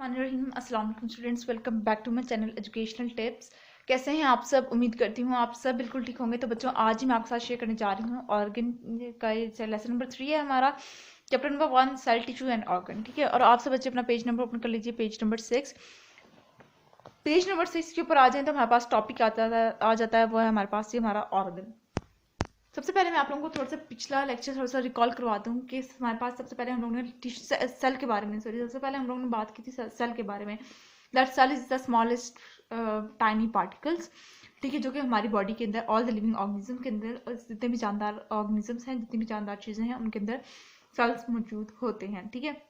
अस्सलाम वालेकुम students, welcome back to my channel educational tips. कैसे हैं आप सब? उम्मीद करती हूँ आप सब बिल्कुल ठीक होंगे। तो बच्चों, आज ही मैं आपके साथ शेयर करने जा रही हूँ ऑर्गन का। लेसन नंबर 3 है हमारा, chapter number 1, cell, tissue and organ. ठीक है, और आप सब बच्चे अपना पेज नंबर ओपन कर लीजिए, पेज नंबर 6। पेज नंबर 6 के ऊपर आ जाए तो हमारे पास टॉपिक आ जाता है, वो है हमारे पास ये हमारा ऑर्गन। सबसे पहले मैं आप लोगों को थोड़ा सा पिछला लेक्चर थोड़ा सा रिकॉल करवाता हूँ कि हमारे पास सबसे पहले हम लोगों ने सेल के बारे में सबसे पहले हम लोगों ने बात की थी सेल के बारे में। That cell is the smallest tiny particles. ठीक है, जो कि हमारी बॉडी के अंदर ऑल द लिविंग ऑर्गेनिज्म के अंदर जितने भी जानदार ऑर्गेनिजम्स हैं, जितनी भी जानदार चीज़ें हैं, उनके अंदर सेल्स मौजूद होते हैं। ठीक है,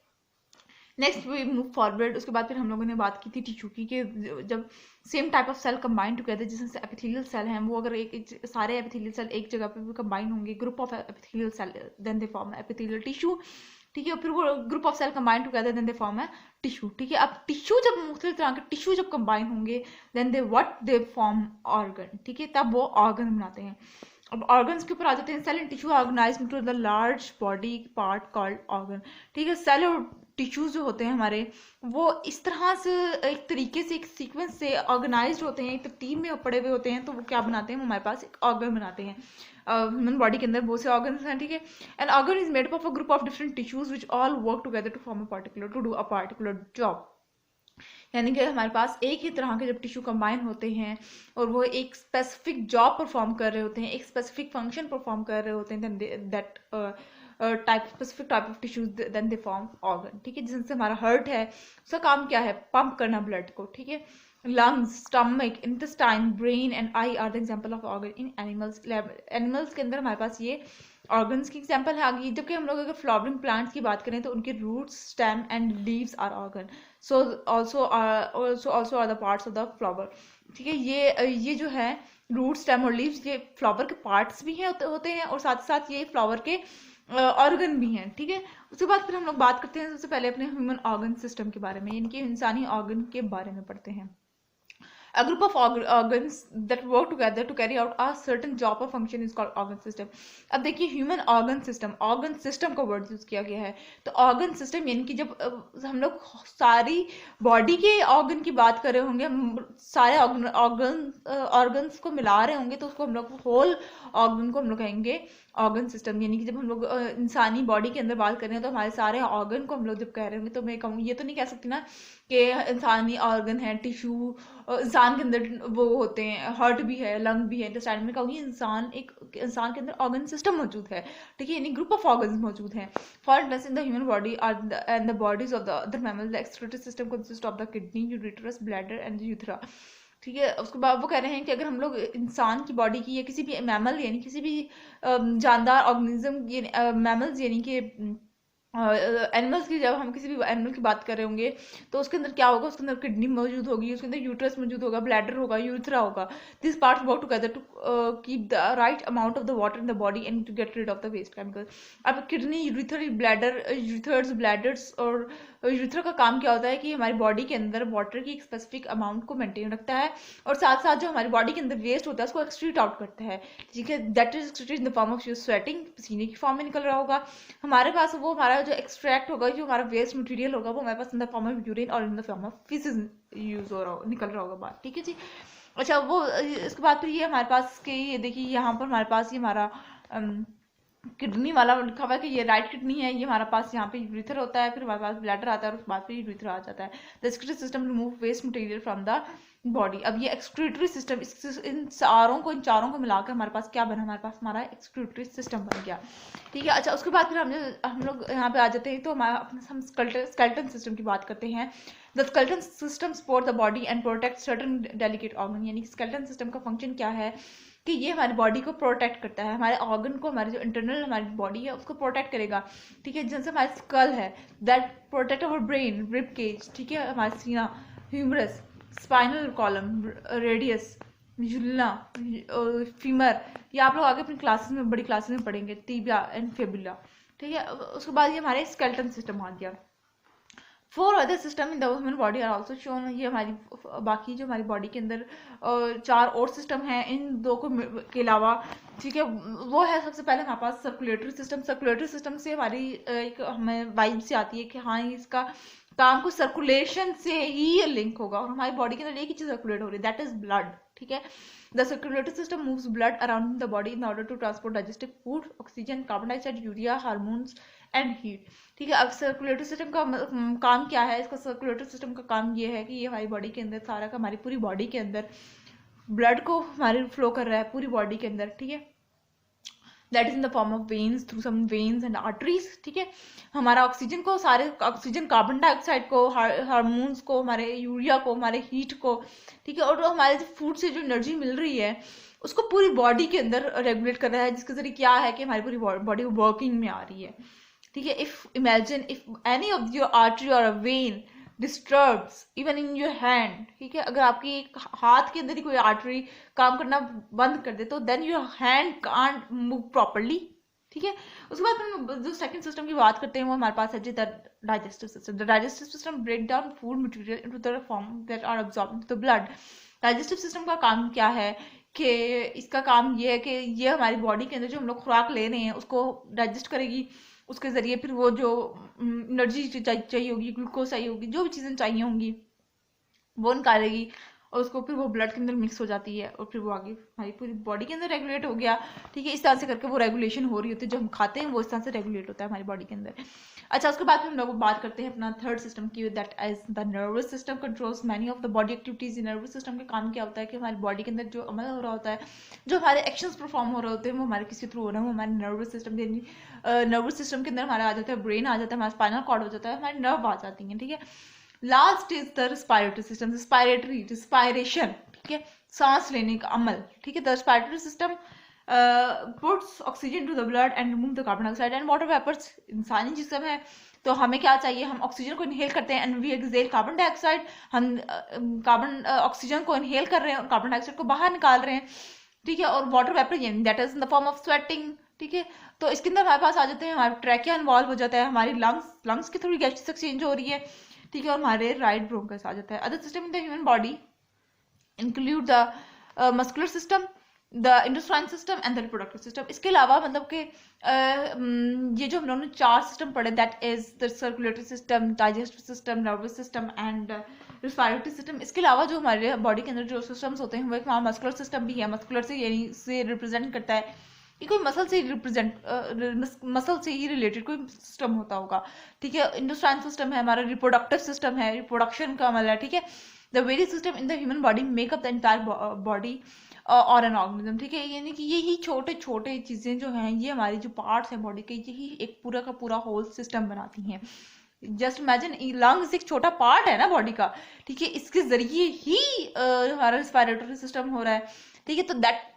नेक्स्ट वी मूव फॉरवर्ड। उसके बाद फिर हम लोगों ने बात की थी टिश्यू की, कि जब same type of cell combine together, जिससे एपिथेलियल सेल हैं, वो अगर सारे एपिथेलियल सेल एक जगह पे भी कंबाइन होंगे, group of epithelial cell, then they form epithelial tissue. ठीक है, फिर वो group of cell combine together, then they form है टिश्यू। ठीक है, अब टिश्यू जब मुख्तलिफ तरह के टिश्यू जब कंबाइन होंगे, देन दे फॉर्म ऑर्गन। ठीक है, तब वो ऑर्गन बनाते हैं। अब ऑर्गन्स के ऊपर आ जाते हैं। Cell and tissue organize into the large body part called organ. ठीक है, सेल और टिश्यूज जो होते हैं हमारे, वो इस तरह से एक तरीके से एक सीक्वेंस से ऑर्गेनाइज्ड होते हैं, एक तरतीब में पड़े हुए होते हैं, तो वो क्या बनाते हैं, वो हमारे पास एक ऑर्गन बनाते हैं। ह्यूमन बॉडी के अंदर बहुत से ऑर्गन्स हैं। ठीक है, an organ is made up of a group of different tissues which all work together to form to do a particular job. यानी कि हमारे पास एक ही तरह के जब टिश्यू कंबाइन होते हैं और वो एक स्पेसिफिक जॉब परफॉर्म कर रहे होते हैं, एक स्पेसिफिक फंक्शन परफॉर्म कर रहे होते हैं, that specific type of tissues, then they form organ. ठीक है, जिससे हमारा हार्ट है, उसका काम क्या है, पंप करना ब्लड को। ठीक है, lungs, stomach, intestine, brain and I R the example of organ in animals. Animals के अंदर हमारे पास ये ऑर्गन्स की एग्जाम्पल है आगे। जबकि हम लोग अगर फ्लावरिंग प्लांट्स की बात करें तो उनके roots, stem and leaves are organ. So also are the parts of the flower। ठीक है, ये जो है रूट, स्टेम और लीव्स, ये फ्लावर के पार्ट्स भी हैं, होते हैं, और साथ साथ ये फ्लावर के ऑर्गन भी हैं। ठीक है, उसके बाद फिर हम लोग बात करते हैं सबसे पहले अपने ह्यूमन ऑर्गन सिस्टम के बारे में, यानी कि इंसानी ऑर्गन के बारे में पढ़ते हैं। A group of organs that work together to carry out a certain job or function is called organ system। अब देखिए, ह्यूमन ऑर्गन सिस्टम का वर्ड यूज किया गया है। तो ऑर्गन सिस्टम यानी कि जब हम लोग सारी बॉडी के ऑर्गन की बात कर रहे होंगे, सारे ऑर्गन्स को मिला रहे होंगे, तो उसको हम लोग होल ऑर्गन को हम लोग कहेंगे ऑर्गन सिस्टम। यानी कि जब हम लोग इंसानी बॉडी के अंदर बात कर रहे हैं, तो हमारे सारे ऑर्गन को हम लोग जब कह रहे होंगे, तो मैं कहूँ, ये तो नहीं कह सकती ना कि इंसानी ऑर्गन है, टिश्यू, इंसान के अंदर वो होते हैं, हार्ट भी है, लंग भी है, इंटेस्टाइन में कहूँगी, इंसान के अंदर ऑर्गन सिस्टम मौजूद है। ठीक है, यानी ग्रुप ऑफ ऑर्गन्स मौजूद हैं। For instance in the human body and the bodies of the other mammals, the excretory system consist of the kidney, ureters, bladder and urethra. ठीक है, उसके बाद वो कह रहे हैं कि अगर हम लोग इंसान की बॉडी की या किसी भी मैमल यानी किसी भी जानदार ऑर्गेनिज्म, मैमल्स यानी कि एनिमल्स की, जब हम किसी भी एनिमल की बात कर रहे होंगे, तो उसके अंदर क्या होगा, उसके अंदर किडनी मौजूद होगी, उसके अंदर यूट्रस मौजूद होगा, ब्लैडर होगा, यूरेथ्रा होगा। This parts work together to keep the right amount of the water in the body and to get rid of the waste chemical. अब किडनी, यूरेथ्रा, ब्लैडर्स और यूरेथ्रा का काम क्या होता है कि हमारी बॉडी के अंदर वाटर की एक स्पेसिफिक अमाउंट को मेंटेन रखता है, और साथ साथ जो हमारी बॉडी के अंदर वेस्ट होता है उसको एक्सक्रीट आउट करता है। ठीक है, that is excreted in the form of sweating, पसीने की फॉर्म में निकल रहा होगा हमारे पास। वो हमारा जो एक्सट्रैक्ट होगा, जो हमारा वेस्ट मटेरियल होगा, वो हमारे पास in the form of urine और in the form of faeces use हो रहा हो, निकल रहा होगा बाहर। ठीक है जी, अच्छा, वो इसके बाद फिर ये हमारे पास के, ये देखिए यहाँ पर हमारे पास ये हमारा किडनी वाला लिखा हुआ है कि ये राइट किडनी है, ये हमारे पास यहाँ पे यूरेथ्रा होता है, फिर हमारे पास ब्लैडर आता है, और उसके बाद फिर यूरेथ्रा आ जाता है। The excretory system remove waste material from the body. अब ये एक्सक्रीटरी सिस्टम, इन चारों को मिलाकर हमारे पास क्या बना, हमारे पास हमारा एक्सक्रीटरी सिस्टम बन गया। ठीक है, अच्छा, उसके बाद फिर हम लोग यहाँ पे आ जाते हैं, तो हम स्केलेटन सिस्टम की बात करते हैं। The skeleton system support the body and protect certain delicate organ. यानी स्केलेटन सिस्टम का फंक्शन क्या है कि ये हमारी बॉडी को प्रोटेक्ट करता है, हमारे ऑर्गन को, हमारे जो इंटरनल हमारी बॉडी है उसको प्रोटेक्ट करेगा। ठीक है, जैसे हमारी स्कल है, that protect our brain, rib cage. ठीक है, हमारा सीना, humerus, spinal column, radius, ulna, femur, ये आप लोग आगे अपनी क्लासेस में, बड़ी क्लासेस में पढ़ेंगे, टीबिया एंड फेबुला। ठीक है, उसके बाद ये हमारे स्केलेटन सिस्टम आ गया। 4 other system in the human body are also shown. ये हमारी बाकी जो हमारी बॉडी के अंदर 4 और सिस्टम हैं इन दो को के अलावा, ठीक है। वो है सबसे पहले हमारे पास सर्कुलेटरी सिस्टम। सर्कुलेटरी सिस्टम से हमारी एक हमें वाइब से आती है कि हाँ इसका काम को सर्कुलेशन से ही लिंक होगा, और हमारी बॉडी के अंदर एक ही चीज सर्कुलेट हो रही है, दैट इज ब्लड, ठीक है। The circulatory system moves blood around the body in order to transport digestive food, oxygen, carbon dioxide, urea, hormones and heat, ठीक है। अब सर्कुलेटरी सिस्टम का काम क्या है? इसका सर्कुलेटरी सिस्टम का काम ये है कि ये हमारी बॉडी के अंदर सारा का हमारी पूरी बॉडी के अंदर ब्लड को हमारे फ्लो कर रहा है पूरी बॉडी के अंदर, ठीक है। That is in the form of veins, through some veins and arteries, ठीक है। हमारा ऑक्सीजन को सारे ऑक्सीजन, कार्बन डाइऑक्साइड को, हार्मोन्स को, हमारे यूरिया को, हमारे हीट को, ठीक है, और हमारे फूड से जो एनर्जी मिल रही है उसको पूरी बॉडी के अंदर रेगुलेट कर रहा है, जिसके जरिए क्या है कि हमारी पूरी बॉडी वर्किंग में आ रही है, ठीक है। If imagine if any of your artery or a vein disturbs even in your hand, ठीक है, अगर आपकी हाथ के अंदर ही कोई आर्टरी काम करना बंद कर दे तो then your hand can't move properly, ठीक है। उसके बाद हम जो सेकंड सिस्टम की बात करते हैं वो हमारे पास है जी digestive system. The digestive system break down food material into the form that are absorbed into the blood. Digestive system का काम क्या है कि इसका काम ये है कि ये हमारी बॉडी के अंदर जो हम लोग खुराक ले रहे हैं उसको डाइजेस्ट करेगी, उसके जरिए फिर वो जो एनर्जी चाहिए होगी, ग्लूकोज चाहिए होगी, जो भी चीज़ें चाहिए होंगी वो निकालेगी, और उसको फिर वो ब्लड के अंदर मिक्स हो जाती है, और फिर वो आगे हमारी पूरी बॉडी के अंदर रेगुलेट हो गया, ठीक है। इस तरह से करके वो रेगुलेशन हो रही होती है, जो हम खाते हैं वो इस तरह से रेगुलेट होता है हमारी बॉडी के अंदर। अच्छा, उसके बाद हम लोग बात करते हैं अपना थर्ड सिस्टम की, that is the nervous system controls many of the body activities. Nervous system का काम क्या होता है कि हमारी बॉडी के अंदर जो अमल हो रहा होता है, जो हमारे एक्शंस परफॉर्म हो रहे होते हैं वो हमारे किसी थ्रू हो रहे हैं, वो हमारे नर्वस सिस्टम के नर्वस सिस्टम के अंदर हमारा आ जाता है, ब्रेन आ जाता है, हमारा स्पाइनल कॉर्ड हो जाता है, हमारी नर्व आ जाती है, ठीक है। Last is the respiratory system, respiratory respiration, ठीक है, सांस लेने का अमल, ठीक है। The respiratory system puts oxygen to the blood and remove the carbon dioxide and water vapours. इंसानी जिस्म है तो हमें क्या चाहिए, हम ऑक्सीजन को इनहेल करते हैं and we exhale carbon dioxide, हम ऑक्सीजन को इनहेल कर रहे हैं और कार्बन डाइऑक्साइड को बाहर निकाल रहे हैं, ठीक है। और water vapour that is in the form of sweating, ठीक है। तो इसके अंदर हमारे पास आ जाते हैं, हमारे ट्रैकिया इन्वॉल्व हो जाता है, हमारी लंग्स की थोड़ी गैसेस एक्सचेंज हो रही है, ठीक है, और हमारे राइट ब्रोंकस आ जाता है। Other system in the human body include the muscular system, the endocrine system and the reproductive system. इसके अलावा मतलब कि ये जो हम लोगों ने 4 सिस्टम पढ़े, that is the circulatory system, digestive system, nervous system and respiratory system. इसके अलावा जो हमारे बॉडी के अंदर जो सिस्टम्स होते हैं वो एक मस्कुलर सिस्टम भी है। मस्कुलर से यानी से रिप्रेजेंट करता है कि कोई मसल से मसल से ही रिलेटेड कोई सिस्टम होता होगा, ठीक है। इंडोस्ट्राइन सिस्टम है हमारा, रिप्रोडक्टिव सिस्टम है, रिप्रोडक्शन का अमल है, ठीक है। The various system in the human body make up the entire body और एन ऑर्गेनिज्म, ठीक है। यानी कि यही छोटे छोटे चीज़ें जो हैं ये हमारी जो पार्ट्स हैं बॉडी के, यही एक पूरा का पूरा होल सिस्टम बनाती हैं। जस्ट इमेजिन लंग्स एक छोटा पार्ट है ना बॉडी का, ठीक है, इसके जरिए ही हमारा रेस्पिरेटरी सिस्टम हो रहा है, ठीक है। तो that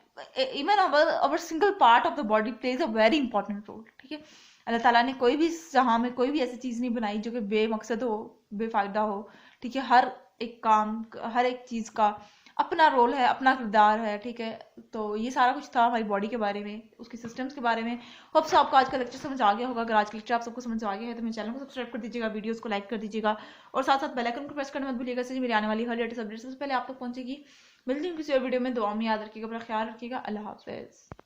even our single part of the body plays a very important role, ठीक है। अल्लाह ताला ने कोई भी जहाँ में कोई भी ऐसी चीज़ नहीं बनाई जो कि बेमकसद हो, बेफायदा हो, ठीक है। हर एक काम, हर एक चीज़ का अपना रोल है, अपना किरदार है, ठीक है। तो ये सारा कुछ था हमारी बॉडी के बारे में, उसके सिस्टम्स के बारे में। होप सो आपको आज का लेक्चर समझ आ गया होगा। अगर आज का लेक्चर आप सबको समझ आ गया है तो मेरे चैनल को सब्सक्राइब कर दीजिएगा, वीडियोस को लाइक कर दीजिएगा, और साथ साथ बेल आइकन को प्रेस करना मत भूलिएगा, इससे मेरी आने वाली हर लेटेस्ट अपडेट सबसे पहले आप तक पहुंचेगी। मिलती हूँ किसी और वीडियो में, दुआ में याद रखिएगा, अपना ख्याल रखिएगा। अल्लाह हाफिज़।